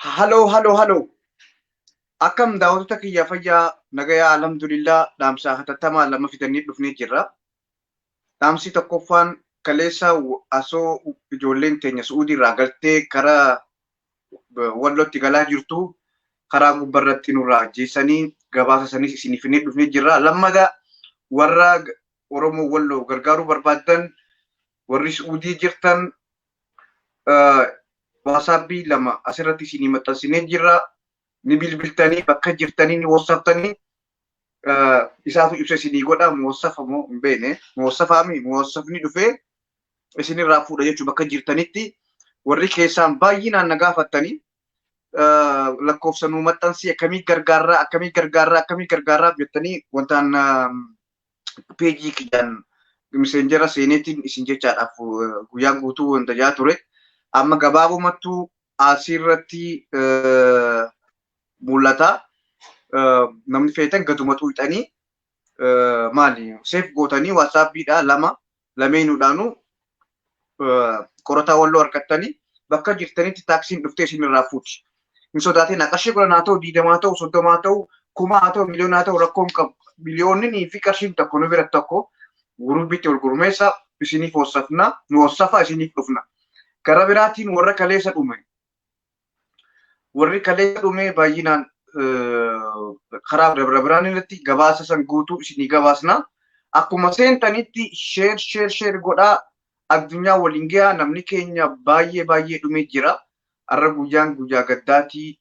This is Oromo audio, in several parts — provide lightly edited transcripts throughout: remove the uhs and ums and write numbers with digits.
Halloo. Akkam daawwattoota kiyya fayyaa nagayaa alhamdulillah dhaamsa hatattamaa lama fidanii dhufnee jirra. Dhaamsi tokkoffaan kaleessa asoo ijoolleen teenya Suudii irraa galtee karaa Wallootti galaa jirtu karaa gubbarratti nurraa ajjeessanii gabaasa sanis isiniif dhufnee jirra. Lammadaa warra Oromoo Walloo gargaaruu barbaadan warri Suudii jirtan WhatsApp lama asirratti isinii maxxansinee jirra. Ni bilbiltanii bakka jirtanii ni WhatsApptanii isaatu ibsa isinii godha. WhatsApp moo hin beekne WhatsAppni dhufee isinirraa fuudha jechuudha bakka jirtanitti. Warri keessaan baay'inaan na gaafattanii lakkoofsa nuu maxxansi akkamii gargaarraa jettanii wantaan peejii kiyyaan messenjera seeneetiin isin jechaadhaaf guyyaa guutuu wanta jaa ture. Amma gabaabumattuu asirratti mul'ata. Namni feetan gadumatu hidhanii maali seef gootanii WhatsAppidha lameenuudhaanu qorataa Walloo harkattanii bakka jirtanitti taaksiin dhuftee isinirraa fuuti. Hin sodaatin qarshii 10 haa ta'u 20 haa ta'u 30 haa ta'u 1000 haa ta'u miliyoona haa ta'u rakkoon qabu. Miliyoonni fi qarshiin tokko nu bira tokko gurubbitti wal gurmeessa isiniif WhatsAppna nu WhatsAppa isiniif dhufna. Karaa biraatiin warra kaleessa dhume baay'inaan karaa biraan irratti gabaasa san guutuu isinii gabaasna. Akkuma seentanitti sheer godhaa addunyaa waliin gahaa. Namni keenya baay'ee dhumee jira. Har'a guyyaa gaddaatii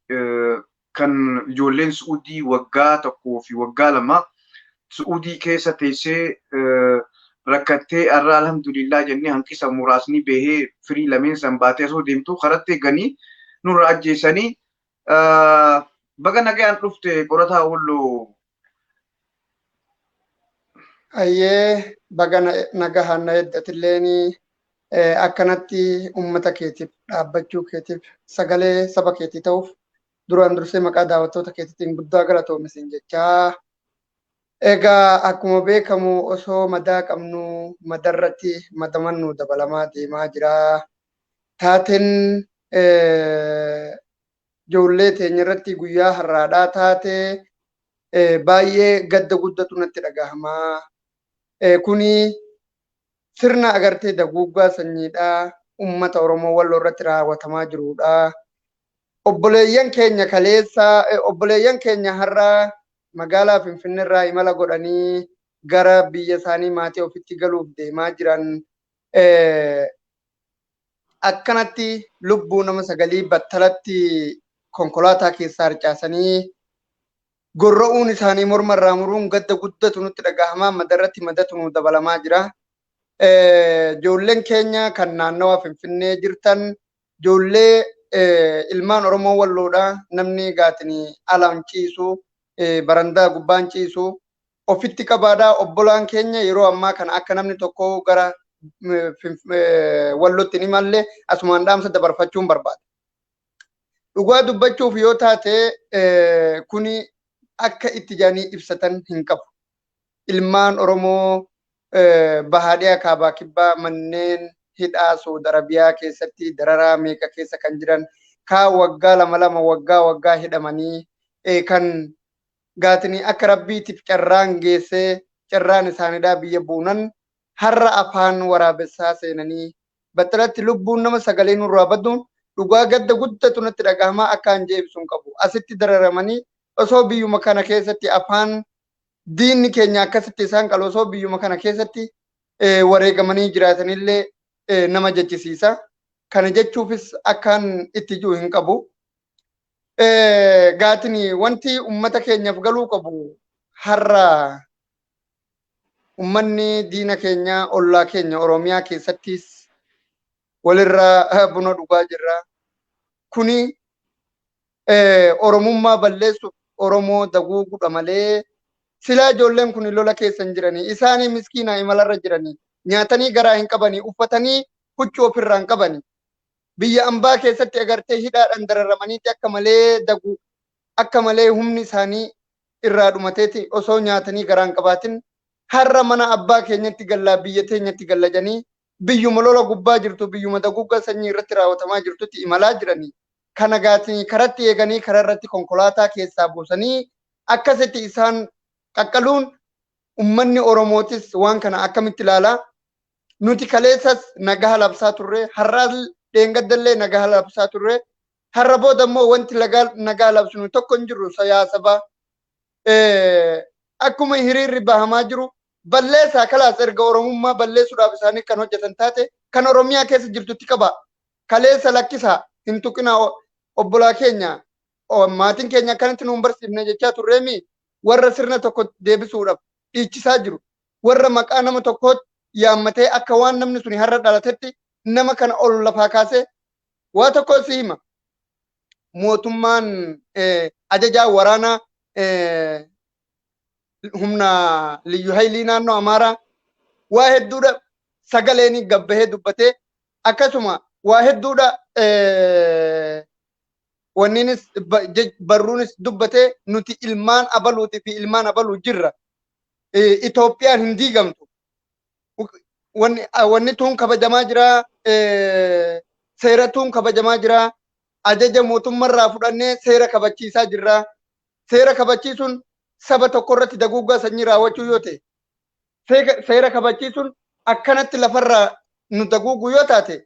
kan ijoolleen Suudii waggaa tokkoo fi waggaa lama Suudii keessa teessee rakkattee har'a alhamdulillah jennee hanqisa muraasni bahee firii lameen san baatee osoo deemtu karatti eeganii nurra ajjeessanii baga nagayaan dhufte qorataa Walloo. Ayyee baga nagahaan na heddatilleeni akkanatti ummata keetiif dhaabbachuu keetiif sagalee saba keetii ta'uuf duraan dursee maqaa daawwattoota keetiitiin guddaa galatoomi jechaa. Egaa akkuma beekamu osoo madaa qabnu madarratti madamannu dabalamaa deemaa jira. Taateen ijoollee teenya irratti guyyaa har'aadhaa taate baay'ee gadda guddatu natti dhagahama. Kuni sirna agartee daguuggaa sanyiidhaa ummata Oromoo Walloo irratti raawwatamaa jirudha. Obboleeyyan keenya har'a magaalaa Finfinnee irraa imala godhanii gara biyya isaanii maatii ofitti galuuf deemaa jiran akkanatti lubbuu nama 9 battalatti konkolaataa keessaa harcaasanii gorra'uun isaanii morma irraa muruun gadda guddatu nutti dhagahama. Madarratti madatu nu dabalamaa jira. Ijoolleen keenya kan naannawa Finfinnee jirtan ijoollee ilmaan Oromoo Walloodha. Namni gaatini alaan ciisu barandaa gubbaan ciisu ofitti qabaadha. Obbolaan keenya yeroo ammaa kana akka namni tokko gara Wallootti ni malle asumaan dhaamsa dabarfachuun barbaada. Dhugaa dubbachuuf yoo taate kuni akka itti jaanii ibsatan hin qabu. Ilmaan Oromoo bahaadhiyaa kaabaa kibbaa manneen hidhaa Saudi Arabiyaa keessatti dararaa meeqa keessa kan jiran kaa waggaa lama waggaa hidhamanii kan gaatanii akka rabbiitiif carraan geessee carraan isaaniidhaa biyya buunan har'a afaan waraabessaa seenanii battalatti lubbuun nama 9 nurraa baduun dhugaa gadda guddatu natti dhagahama. Akkaan jeebisuun qabu. Asitti dararamanii osoo biyyuma kana keessatti afaan diinni keenya akkasitti isaan qalu osoo biyyuma kana keessatti wareegamanii jiraatanillee nama jechisiisa. Kana jechuufis akkaan itti jiru hin qabu. Gaatini wanti ummata keenyaaf galuu qabu har'a ummanni diina keenya ollaa keenya Oromiyaa keessattis walirraa buna dhugaa jirra. Kuni Oromummaa balleessuuf Oromoo daguugudha malee silaa ijoolleen kun lola keessa hin jiranii. Isaanii miskiina imalarra jiranii. Nyaatanii garaa hin qabanii. Uffatanii huccuu ofirraa hin qabanii. Biyya ambaa keessatti agartee hidhaadhaan dararamaniiti akka malee dagu akka malee humni isaanii irraa dhumateeti osoo nyaatanii garaa hin qabaatin har'a mana abbaa keenyatti gallaa biyya teenyatti gallajanii biyyuma lola gubbaa jirtu biyyuma daguuggaa sanyii irratti raawwatamaa jirtutti imalaa jiranii. kana gaatanii karatti eeganii karaa irratti konkolaataa keessaa buusanii akkasitti isaan qaqqaluun ummanni Oromootis waan kana akkamitti ilaalaa? Nuti kaleessas nagaa labsaa turre, har'aas dheengaddallee nagaa labsaa turre, har'a booda immoo wanti nagaa labsinu tokko hin jirru siyaasaba. Akkuma hiriirri bahamaa jiru balleessaa kalaas erga Oromummaa balleessuudhaaf isaanii kan hojjetan taate kan Oromiyaa keessa jirtutti qaba. Kaleessa lakkisaa hin tuqinaa obbolaa keenya maatiin keenya akkanatti nuun barsiifne jechaa turreemi warra sirna tokko deebisuudhaaf dhiichisaa jiru. Warra maqaa nama tokkootti yaammatee akka waan namni suni har'a dhalatetti nama kana ol lafaa kaasee waa tokko si hima. Mootummaan ajajaa waraanaa humna liyyu haylii naannoo Amaaraa waa hedduudha sagaleeni gabbahee dubbatee akkasuma waa hedduudha wanniinis barruunis dubbatee nuti ilmaan abaluuti fi ilmaan abaluu jirra. Itoophiyaan hin diigamtu. Wanni tuun kabajamaa jira, seera tuun kabajamaa jira, ajaja mootummaarraa fudhannee seera kabachiisaa jirra. Seera kabachiisuun saba tokko irratti daguuggaa sanyii raawwachuu yoo ta'e, seera kabachiisuun akkanatti lafarraa nu daguugu yoo taate,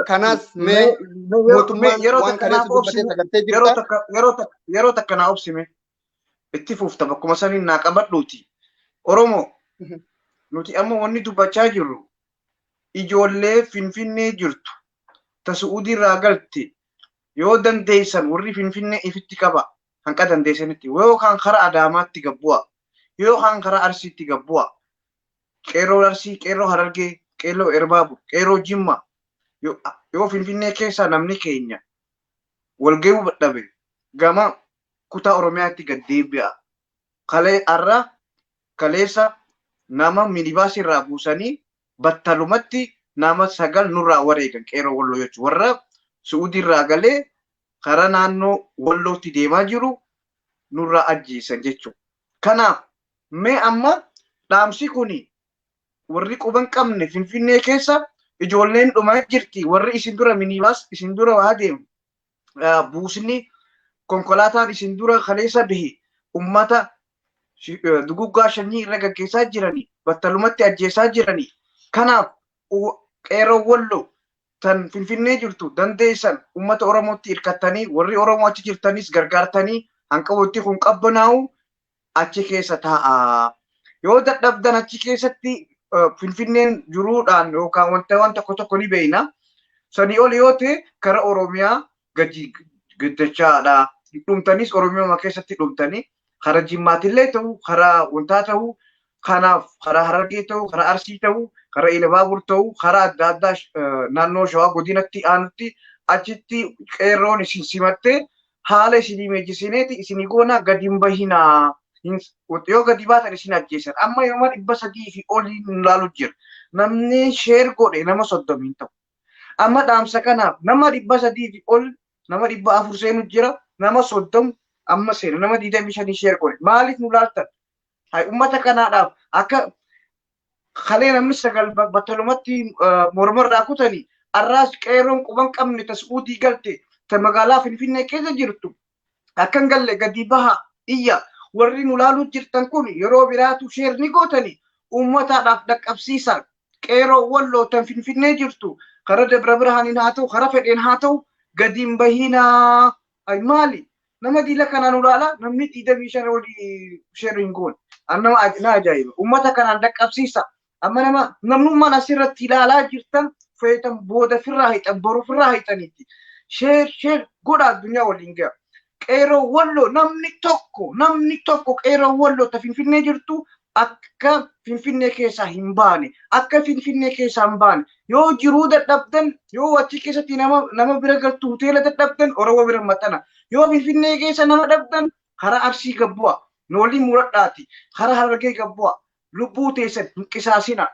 kanaas mee mootummaan waan kaleessa dubbatee sagaltee jirta. Yeroo takka naa obsime itti fuufta bakkuma saniin naa qabadhuuti. Oromoo nuti amma wanni dubbachaa jirru ijoollee Finfinnee jirtu ta Su'uudiirraa galte yoo dandeessan warri Finfinnee ifitti qaba hanqa dandeessanitti yookaan karaa Adaamaatti gabbu'a yookaan karaa Arsiitti gabbu'a qeerroo Arsii qeerroo Harargee qeerroo Erbaabu qeerroo Jimma yoo Finfinnee keessaa namni keenya walgahuu dadhabe gama kutaa Oromiyaatti gad deebi'a kalee arra kaleessa nama minibaas irraa buusanii battalumatti nama 9 nurraa wareegan qeerroo Walloo jechuudha. Warra Su'uudiirraa galee karaa naannoo Wallootti deemaa jiru nurraa ajjeesan jechuudha. Kanaaf mee amma dhaamsi kuni warri quban qabne Finfinnee keessa ijoolleen dhumaa jirti. Warri isin dura minibaas isin dura waa deemu buusni konkolaataan isin dura kaleessa bahe ummata duguggaa shanii irra gaggeessaa jiranii battalumatti ajjeesaa jiranii. Kanaaf qeerroo Walloo tan Finfinnee jirtu dandeessan ummata Oromootti hirkattanii warri Oromoo achi jirtanis gargaartanii hanqa wanti kun qabbanaa'u achi keessa taa'a. Yoo dadhabdan achi keessatti Finfinneen jiruudhaan yookaan waan tokko ni beeyna. Sanii ol yoo ta'e karaa Oromiyaa gaddachaadha. Dhumtanis Oromiyaa keessatti dhumtanii karaa Jimmaatillee ta'u karaa wantaa ta'u kanaaf karaa Harargee ta'u karaa Arsii ta'u karaa Ilbaabur ta'u karaa adda addaa naannoo Shawaa godinatti aanutti achitti qeerroon isin simattee haala isinii meejjisineeti isinii goonaa gadi hin bahinaa. Yoo gadi baatan isin ajjeesan amma yooma 300 fi olii ilaalu jira. Namni sheer godhe nama 30 ta'u. Amma dhaamsa kanaaf nama 300 fi ol nama 400 seenu jira nama 30 amma seenu nama 25 sheer godhe. Maaliif nu laaltan? Hai ummata kanaadhaaf akka kalee namni 9 battalumatti mormarraa kutanii arraas qeerroon quban qabne ta Su'uudii galte ta magaalaa Finfinnee keessa jirtu akkan galle gadi baha iyya warri nu laaluu jirtan kun yeroo biraatu sheer ni gootanii ummataadhaaf dhaqqabsiisan qeerroo Walloo tan Finfinnee jirtu karaa Dabra Birhaaniin haa ta'u karaa fedheen haa ta'u gadi hin bahinaa. Ay maali nama diila kanaan ulaala namni 25 olii sheer hin goone. Annama ajaa'iba ummata kanaan dhaqqabsiisa. Amma namnummaan asirratti ilaalaa jirtan feetan booda firraa hiixan boru firraa hiixanitti sheer godha addunyaa waliin ga'a. Qeerroo Walloo namni tokko qeerroo Walloo ta Finfinnee jirtu akka Finfinnee keessaa hin baane akka Finfinnee keessaa hin baane yoo jiruu dadhabdan yoo achi keessatti nama bira galtu hoteela dadhabdan Oromoo bira maxxana yoo Finfinnee keessa nama dhabdan karaa Arsii gabbu'a noolii muradhaati karaa Harargee gabbu'a lubbuu teessan hin qisaasina.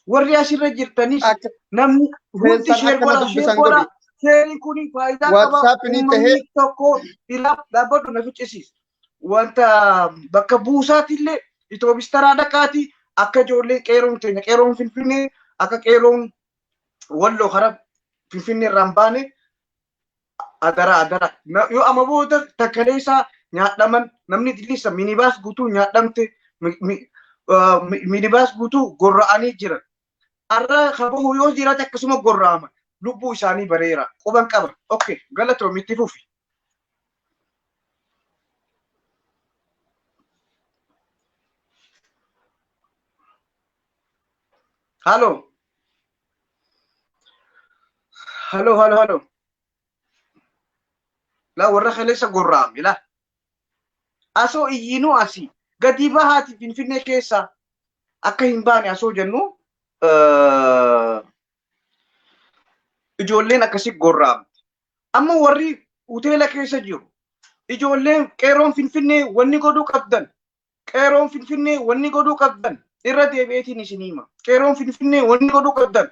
Warri asirra jirtanis namni hundi sheer godha. Sheerii kuni faayidaa qaba. Uummanni tokko dhaabbatu na ficcisiisa. Wanta bakka buusaatillee itoo bistaraa dhaqaati akka ijoollee qeerroon keenya qeerroon Finfinnee akka qeerroon Walloo karaa Finfinnee irraa hin baane adara yoo amma booda takkaleessa nyaadhaman namni dilisa minibaas guutuu nyaadhamte minibaas guutuu gorra'anii jiran arra kabahu yoo jiraate akkasuma gorra'aman lubbuu isaanii bareera quban qaba okay galatoo mitti fufi halo la warra khalesa gorra'am ila asoo iyyinuu asii gadi bahaati finfinnee keessa akka hin baane asoo jennu ijoolleen akkasii gorra'amti amma warri hoteela keessa jiru ijoolleen qeeroon finfinnee wanni godhuu qabdan qeeroon finfinnee wanni godhuu qabdan irra deebi'eetiin isin hima qeeroon finfinnee wanni godhuu qabdan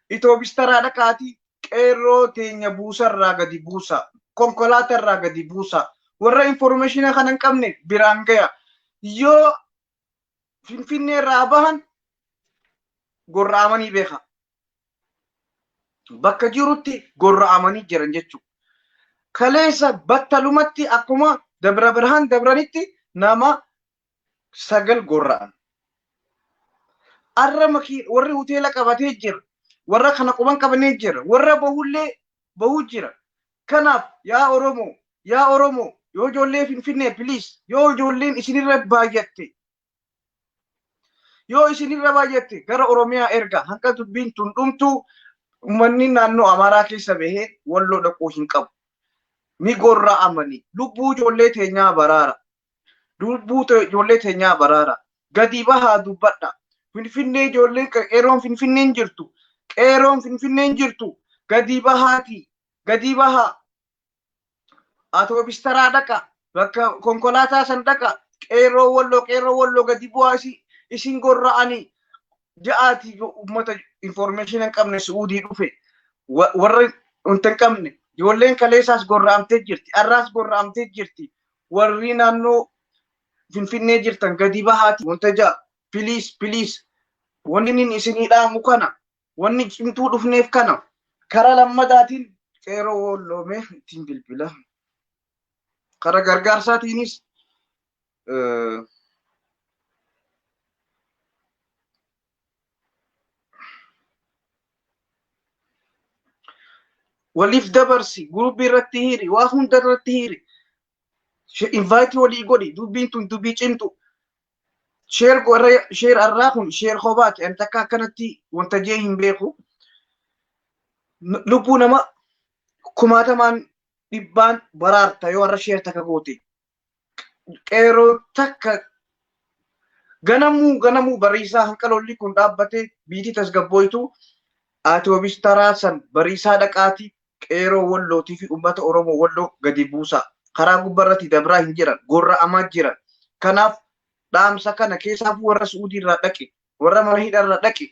itoobistaraa dhaqaatii qeeroo teenya buusarraa gadi buusa konkolaatarraa gadi buusa warra informationa kana hin qabne biraan gaya yoo finfinnee irraa bahan gorra'amanii beeka bakka jirutti gorra'amanii jiran jechuudha. Kaleessa battalumatti akkuma dabra birhaan dabranitti nama 9 gorra'an. Arra warri hoteela qabatee jira warra kana quban qabanee jira warra bahullee bahu jira. Kanaaf yaa Oromoo yoo ijoollee finfinnee please yoo ijoolleen isinirra baay'atte gara Oromiyaa erga hanqa dubbiin tun dhumtu uummanni naannoo Amaaraa keessa bahee Walloo dhaquu hin qabu. Ni gorra'amanii lubbuu ijoollee teenyaa baraara gadi bahaa dubbadha finfinnee ijoolleen qeeroon finfinneen jirtu gadi bahaa atoobistaraa dhaqa bakka konkolaataa san dhaqa qeeroo Walloo gadi bu'aa isin gorra'anii ja'aati uummata information hin qabne Suudii dhufe warra unta hin qabne ijoolleen kaleessaas gorra'amtee jirti arraas gorra'amtee jirti warri naannoo finfinnee jirtan gadi bahaati wanta ja'a please wanni nin isinii dhaamu kana wanni cimtuu dhufneef kana karaa lammadaatiin qeeroo Walloomee ittiin bilbila karaa gargaarsaatiinis waliif dabarsi gurubii irratti hiri waa hunda irratti hiri invite walii godhi dubbiin tun dubbii cimtu share arraa kun share kobaati an takka akkanatti wanta jee hin beeku lubbuu nama 10,000 baraarta yoo arra share takka goote qeeroo takka ganamuu bariisaa hanqalolli kun dhaabbatee biitii tasgabbooytu atoobistaraa san bariisaa dhaqaati qeeroo Wallootii fi uummata Oromoo Walloo gadi buusa karaa gubbarratti dabraa hin jiran gorra'amaa jiran kanaaf dhaamsa kana keessaaf warra Suudii irraa dhaqe warra mana hidharraa dhaqe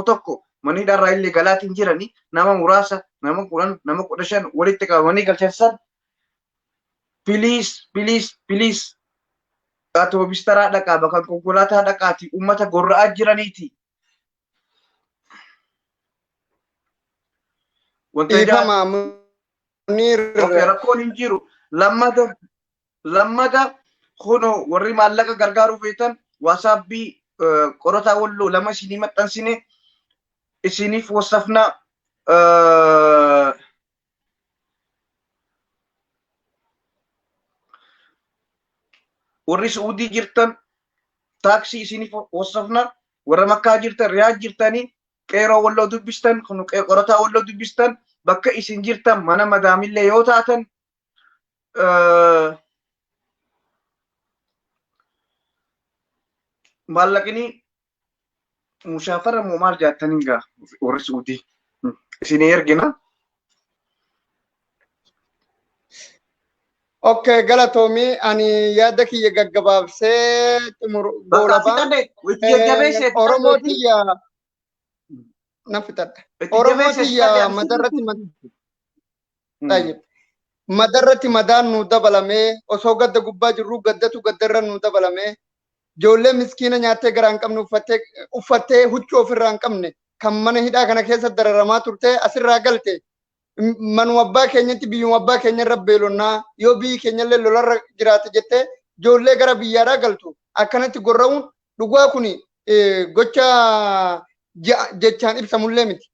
tokko mana hidharraa illee galaatiin jiranii nama muraasa nama 10 nama 15 walitti qabamanii galchan please atoobistaraa dhaqaa bakka konkolaataa dhaqaati uummata gorra'aa jiraniiti. Rakkoon hin jiru lammata kuno warri maallaqa gargaaruu feetan waasaapbii qorotaa Walloo 2 isinii maxxansine isiniif wasafna warri Suudii jirtan taaksii isiniif wasafna warra Makkaa jirtan Riyaad jirtanii qeeroo Walloo dubbistan kun qorotaa Walloo dubbistan bakka isin jirtan mana madaamillee yoo taatan maallaqni mushaafara moo maal jaattanii gaa warri Suudii isinii ergina. Okay, galatoomii ani yaada kiyya gaggabaabsee xumuru Oromootiya nafitadha. Oromootiya madarratti madaan nu dabalamee osoo gadda gubbaa jirru gaddatu gaddarra nu dabalamee ijoollee miskiina nyaattee garaa hin qabne uffattee huccuu ofirraa hin qabne kan mana hidhaa kana keessa dararamaa turte asirraa galte manu abbaa keenyatti biyyuma abbaa keenya irra beelonnaa yoo biyyi keenya illee lolarra jiraate jettee ijoollee gara biyyaadhaa galtu akkanatti gorra'uun dhugaa kun gocha jechaan ibsamullee miti.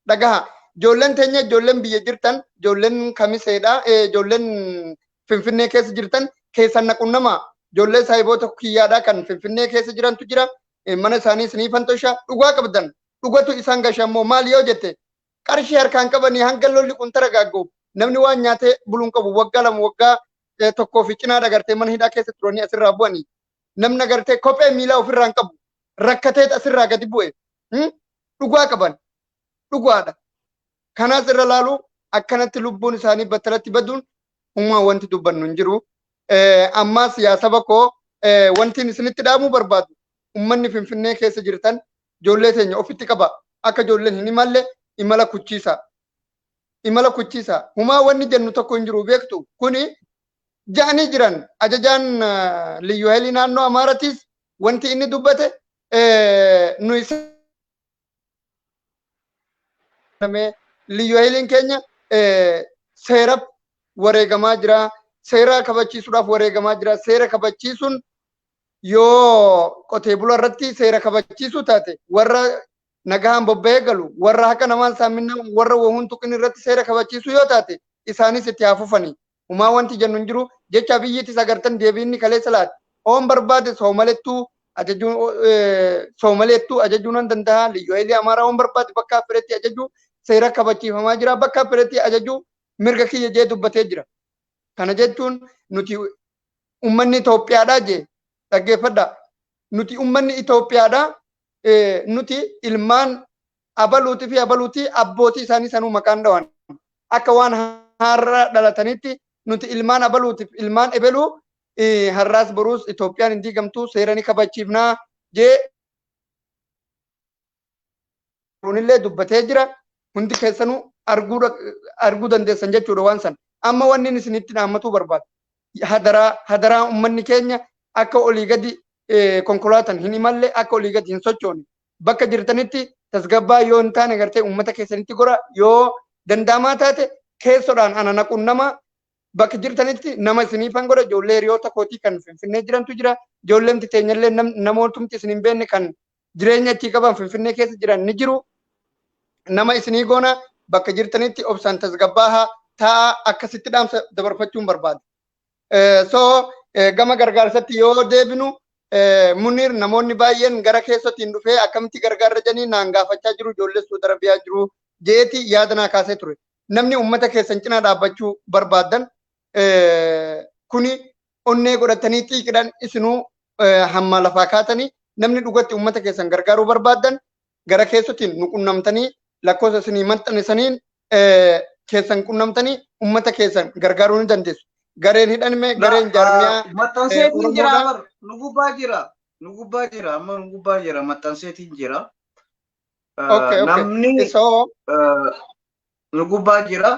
Dhagaha ijoolleen teenya ijoolleen biyya jirtan ijoolleen kamiseedha ijoolleen Finfinnee keessa jirtan keessan naqunnama ijoollee saayiboota kiyyaadhaa kan Finfinnee keessa jirantu jira mana isaanii siniifan tosha dhugaa qabdan dhugatu isaan gashammoo maal yoo jette qarshii harkaan qabanii hanga lolli kun taragaaggu namni waan nyaatee buluun qabu waggaa lama waggaa tokkoo fi cinaa agartee mana hidhaa keessa turanii asirraa bu'anii namni agartee kophee miilaa ofirraa hin qabu rakkatee asirraa gadi bu'e dhugaa qaban dhugaadha. Kanaas irra laalu akkanatti lubbuun isaanii battalatti baduun uumaa wanti dubbannu hin jiru. Ammaa siyaasa bakkoo wanti isinitti dhaamuu barbaadu ummanni Finfinnee keessa jirtan ijoollee teenya ofitti qaba akka ijoolleen hin imalle imala kuchiisa. Imala kuchiisa. Humaa wanni jennu tokko hin jiru beektu kuni ja'anii jiran ajajaan Liyyuu Haayilii naannoo Amaaratis wanti inni dubbate nuyi Liyyuu Haayiliin keenya seera wareegamaa jira. Seera kabachiisuudhaaf wareegamaa jira. Seera kabachiisuun yoo qotee bulaa irratti seera kabachiisuu taate warra nagahaan bobba'ee galu warra haka namaan saaminaa warra wahuun tuqin irratti seera kabachiisuu yoo taate isaanis itti haafufanii. Humaa wanti jennu hin jiru jecha biyyittis agartan deebiinni kaleessa laata. Oon barbaade soomalettuu ajajuu nan danda'a. Liyyuu Haayilii Amaaraa oon barbaade bakka afreetti ajajuu seera kabachiifamaa jira. Bakka afreetti ajajuu mirga kiyya jee dubbatee jira. Kana jechuun nuti ummanni Itoophiyaadhaa jee dhaggeeffadha. Nuti ummanni Itoophiyaadhaa nuti ilmaan abaluutii fi abaluutii abbootii isaanii sanuu maqaan dhawan. Akka waan har'a dhalatanitti nuti ilmaan abaluutiif ilmaan ebeluu har'aas boruus Itoophiyaan hin diigamtu seera ni kabachiifnaa jee illee dubbatee jira. Hundi keessanuu arguu dandeessan jechuudha waan san. Amma wanni isinitti dhaammatuu barbaadu. Hadaraa ummanni keenya akka olii gadi konkolaatan hin imalle akka olii gadi hin sochoone. Bakka jirtanitti tasgabbaa yoo hin taane gartee ummata keessanitti gora yoo danda'amaa taate keessodhaan ana naquun nama bakka jirtanitti nama isiniifan godha ijoollee hiriyoota kootii kan Finfinnee jirantu jira. Ijoolleen teenyallee namoottumti isin hin beekne kan jireenya achii qaban Finfinnee keessa jiran ni jiru. Nama isinii goona bakka jirtanitti obsaan tasgabbaa taa akkasitti dhaamsa dabarfachuun barbaada. Gama gargaarsatti yoo deebinu Munir namoonni baay'een gara keessotiin dhufee akkamitti gargaarra janii naan gaafachaa jiru ijoollee Suudi Arabiyaa jiru jeeti yaada naa kaasee ture. Namni ummata keessan cinaa dhaabbachuu barbaadan kuni onnee godhatanii xiiqidhaan isinuu hamma lafaa kaatanii namni dhugatti ummata keessan gargaaruu barbaadan gara keessotiin nu qunnamtanii lakkoofsa isinii maxxanisaniin keessan qunnamtanii ummata keessan gargaaruu ni dandeessu. Gareen hidhanme gareen jaarmiyaa maxxanseetiin jira nu gubbaa jira amma nu gubbaa jira maxxanseetiin jira. Namni nu gubbaa jira.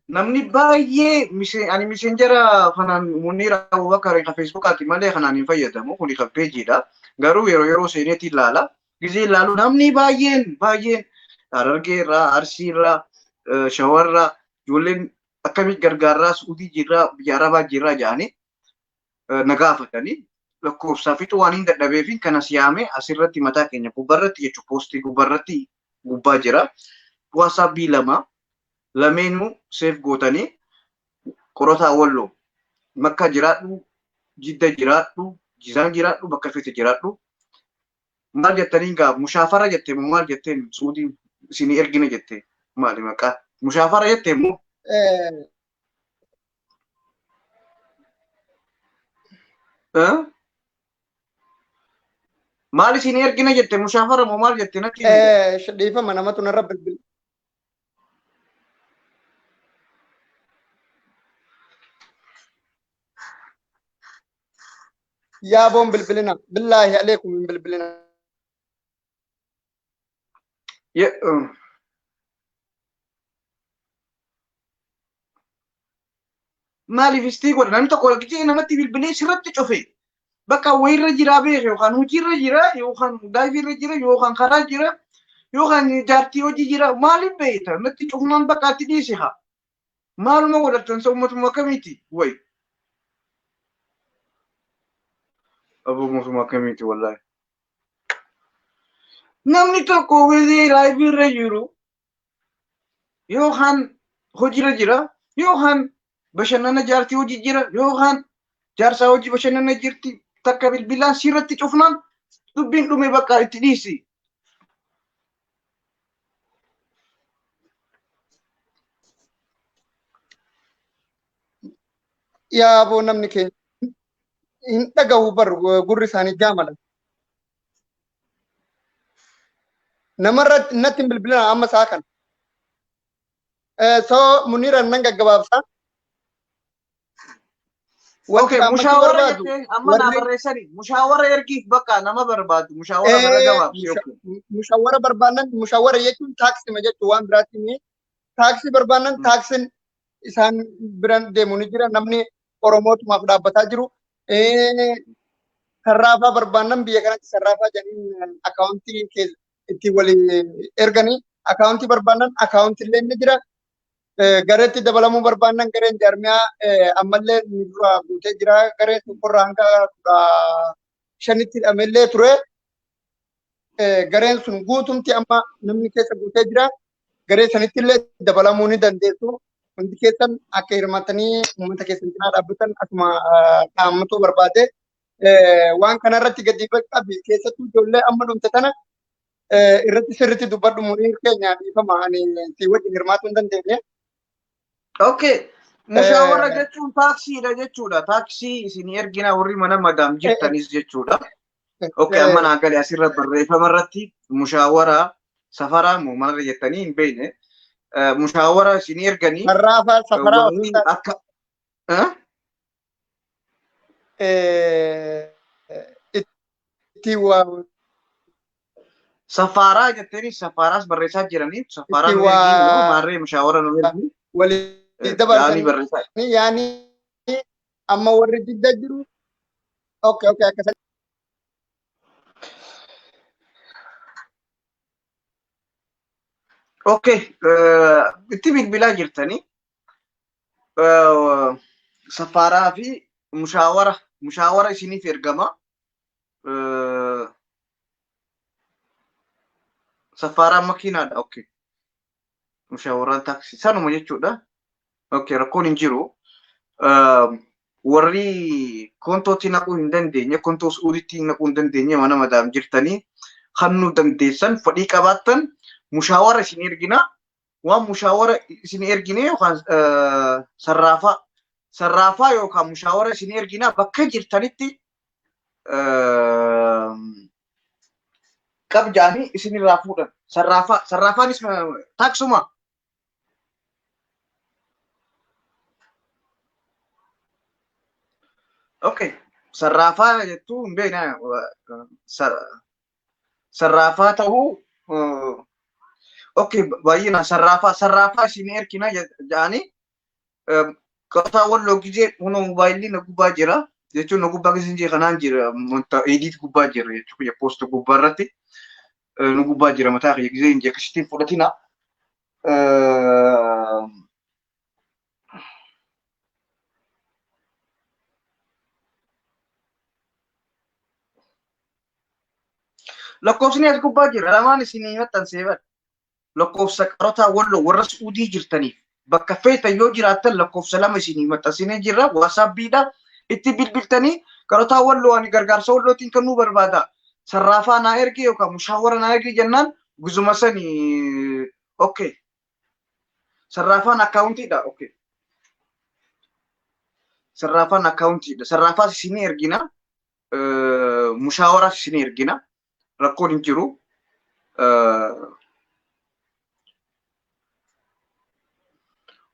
Namni baay'ee ani miseenjara kanaan Munir Abubakar kan Feesbuukaatti malee kanaan hin fayyadamu kuni kan peejiidha. Garuu yeroo seeneetiin ilaala gizee ilaalu namni baay'een Harargee irraa Arsii irraa Shawarraa ijoolleen akkamitti gargaarraa Suudii jirraa biyya Arabaa jirraa jedhanii na gaafatanii lakkoofsaa fixuu waan hin dadhabeef kana siyaame asirratti mataa keenya gubbarratti jechuun poostii gubbarratti gubbaa jira. WhatsApp 2 lameenuu seef gootanii Qorotaa Walloo Makka jiraadhu Jidda jiraadhu Jizaan jiraadhu bakka feete jiraadhu maal jettanii gaaf mushaafara jettee maal jetteen Suudii isinii ergine jettee maali maqaa mushaafara jettee moo maal isinii ergine jettee mushaafara moo maal jettee natti dhiifama namatu narra bilbil yaa boon bilbilina billaahi aleekum min bilbilina maaliif istii godha namni tokko walqixxee namatti bilbilee sirratti cufe bakka wayirra jira beeke yookaan hojiirra jira yookaan daayifiirra jira yookaan karaa jira yookaan jaartii hojii jira maaliif beekta natti cufnaan bakka itti dhiise haa maaluma godhattan isa uummatuma akkamiiti way aboo mootummaa akkamiiti wallaahi namni tokko wizii laayibirra jiru yookaan hojiirra jira yookaan bashannana jaartii hojii jira yookaan jaarsaa hojii bashannana jirti takka bilbilaan sirratti cufnaan dubbiin dhume bakka itti dhiisi. Yaa aboo namni keenya hin dhagahu bar gurri isaanii jaamala. Namarratti natti hin bilbilan amma isaa kana. So Muniira nan gaggabaabsa. Okay, mushawara jettee amma na barreessani. Mushawara ergiif bakka nama barbaadu. Mushawara bara gabaabsi. Mushawara barbaadan mushawara jechuun taaksima jechuun waan biraatti inni taaksii barbaadan taaksiin isaan biran deemu ni jira namni Oromootumaaf dhaabbataa jiru. Sarraafaa barbaadan biyya kanatti sarraafaa jedhanii akaawuntii itti walii erganii akaawuntii barbaadan akaawuntii ni jira. Gareetti dabalamuu barbaadan gareen jaarmiyaa ammallee ni dura guutee jira. Gareen tokkorraa hanga 5tti hidhamellee ture. Gareen sun guutumti amma namni keessa guutee jira. Garee sanitti illee dabalamuu ni dandeessu. Hundi keessan akka hirmaatanii uummata keessan cinaa dhaabbatan akkuma dhaammatuu barbaade. Waan kanarratti gadi qabi keessattuu ijoollee amma dhumte tana irratti sirriitti dubbadhu Muniir keenya dhiifama ani si wajjin hirmaatuu hin dandeenye. Okay. Mushawara jechuun taaksiidha jechuudha. Taaksii isin ergina warri mana madaam jirtanis jechuudha. Okay, amma naa galee asirra barreeffama irratti mushawara safaraa moo manarra jettanii hin beekne. Mushawara isin erganii sarraafaa safaraa akka itti waa safaraa jettanii safaraas barreessaa jiranii safaraa nu ergii maarree mushawara nu ergii walii dabalatanii yaani amma warri didda jiru okay akkasuma. Okay, itti bilbilaa jirtanii safaraa fi mushawara isiniif ergama. Safaraa makiinaadha. Okay. Mushawaraan taaksii sanuma jechuudha. Okay, rakkoon hin jiru. Warri kontootti naquu hin dandeenye, kontoo suuditti naquu hin dandeenye mana madaam jirtanii hannuu dandeessan fedhii qabaattan mushawara isin ergina. Waan mushawara isin ergine yookaan sarraafaa yookaan mushawara isin ergina bakka jirtanitti qabjaanii isinirraa fuudhan. Sarraafaanis taaksuma. Okay. Sarraafaa jettuu hin beekna. Sarraafaa ta'uu okay, baay'ina sarraafaa isin ergina jedhanii Waaee Walloo gizee hunda moobaayilii na gubbaa jira. Jechuun na gubbaa gizee kanaan jira. Wanta edit gubbaa jira jechuudha. Post gubbaa irratti na gubbaa jira mataa kiyya gizee hin jekkisitiin fudhatina. Lakkoofsni as gubbaa jira. Lamaan isinii maxxanseefadha. Lakkoofsa Waaee Walloo warra Suudii jirtaniif bakka feetan yoo jiraattan lakkoofsa lama isinii maxxansinee jirra. Waasaappiidha. Itti bilbiltanii Waaee Walloo ani gargaarsa Wallootiin kan nu barbaada. Sarraafaa naa ergi yookaan mushawara naa ergi jennaan guzuma sanii okay. Sarraafaan akkaawuntiidha. Okay. Sarraafaan akkaawuntiidha. Sarraafaas isinii ergina. Mushawaraas isinii ergina. Rakkoon hin jiru.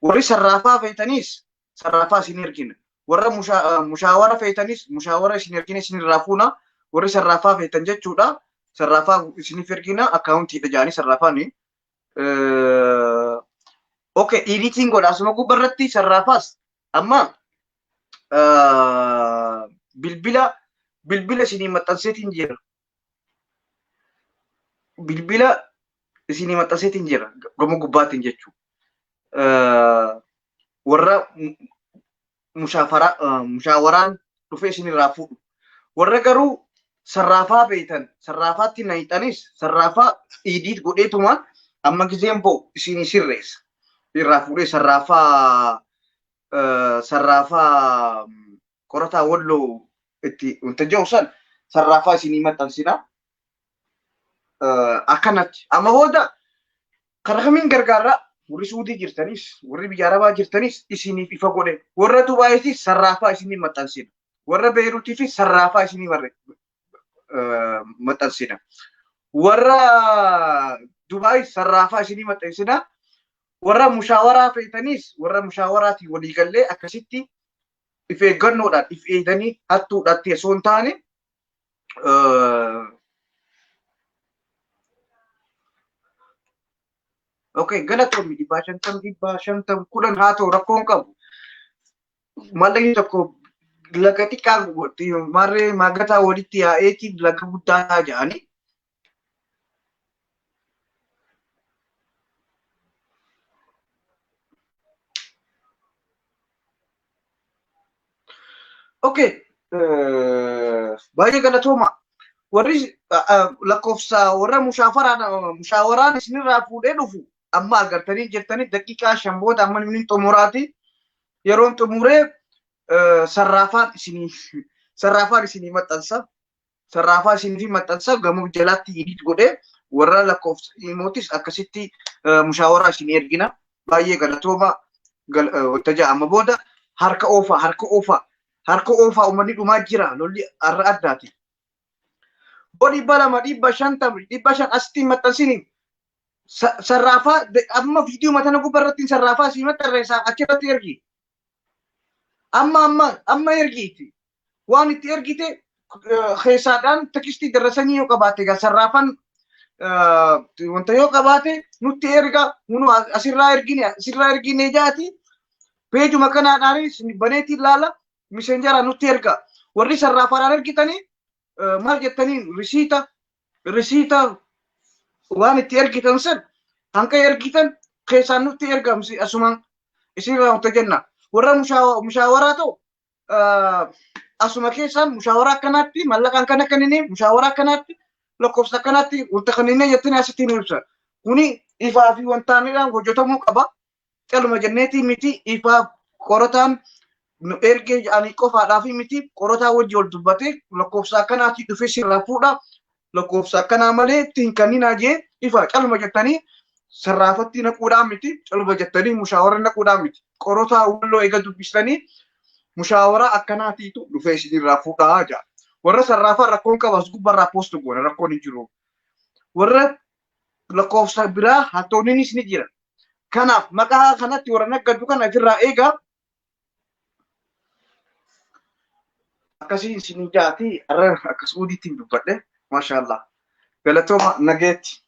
Warri sarraafaa feetanis sarraafaa isin ergina. Warra mushawara feetanis mushawara isin ergina isinirraa fuuna. Warri sarraafaa feetan jechuudha. Sarraafaa isiniif ergina akkaawuntiidha jedhanii sarraafaani. Okay, editing godha asuma gubbarratti sarraafaas amma bilbila isinii maxxanseetiin jira. Bilbila isinii maxxanseetiin jira. Gama gubbaatiin jechuudha. warra mushaawaraan dhufee isinirraa fuudhu. Warra garuu sarraafaa beektan sarraafaatti na hiixanis sarraafaa idiit godheetuma amma gizeen bo'u isinii sirreessa. Irraa fuudhee sarraafaa qorataa walloo itti wanta jiru san sarraafaa isinii maxxansina. Akkanatti amma booda karaa kamiin gargaarraa warri Suudii jirtanis warri biyya Arabaa jirtanis isiniif ifa godhe warra Dubaayitis sarraafaa isinii maxxansina warra Beeruutiifis sarraafaa isinii maxxansina warra Dubaayis sarraafaa isinii maxxansina warra mushaawaraa feetanis warra mushaawaraati waliigallee akkasitti if eeggannoodhaan if eeganii hattuudhaatti osoo hin taane okay, galatoomii dhibbaa shantam kudhan haa ta'u rakkoon qabu. Mallaqni tokko laga xiqqaa marree magataa walitti yaa'eetiin laga guddaa jedhanii. Okay, baay'ee galatooma. Warri lakkoofsa warra mushaawaraan isinirraa fuudhee dhufu. Amma agartanii jirtanii daqiiqaa 5 booda amma inni xumuraati yeroon xumuree sarraafaan isinii maxxansa sarraafaa isinii maxxansa gamoo jalaatti idiit godhee warra lakkoofsa imootis akkasitti mushaawaraa isinii ergina baay'ee galatooma tajaajila amma booda harka oofaa uummanni dhumaa jira lolli arra addaati. Bodi balama 500 asitti maxxansinii sarraafaa amma viidiyoo matana gubarratti sarraafaa si maxxanreessaa achirratti ergi. Amma ergiiti. Waan itti ergite keessaadhaan tekstii darasanii yoo qabaate egaa sarraafaan wanta yoo qabaate nutti erga hunu asirraa ergine jaati. Peejuma kanaadhaanis baneetiin laala miseenjara nutti erga. Warri sarraafaadhaan ergitanii maal jettaniin risiita waan itti ergitan san hanqa ergitan keessaan nutti ergamsi asumaan isinirraa wanta jenna. Warra mushaawaraa ta'u asuma keessaan mushaawaraa akkanaatti mallaqaan kana kanine mushaawaraa akkanaatti lakkoofsa akkanaatti wanta kanine jettanii asitti nu ibsa. Kuni ifaa fi wantaanidhaan hojjetamuu qaba. Caluma jenneetii miti ifaa qorataan nu ergee jedhanii qofaadhaa fi miti qorataa wajji ol dubbate lakkoofsa akkanaatti dhufee sirraa fuudha. Lakkoofsa akkanaa malee ittiin kanninaa jee ifa caluma jettanii sarraafatti naquudhaan miti caluma jettanii mushaawaraa naquudhaan miti qorataa walloo eega dubbistanii mushaawaraa akkanaatiitu dhufee isinirraa fuudhaa jaa. Warra sarraafaa rakkoon qabas gubbarraa poostu goona rakkoon hin jiru. Warra lakkoofsa biraa hattoonninis ni jira. Kanaaf maqaa kanatti warra naggaddu kana ofirraa eegaa. Akkasiin isinii jaati arra akkas uudittiin dubbadhe. Mashallah. Galatoma nageetti.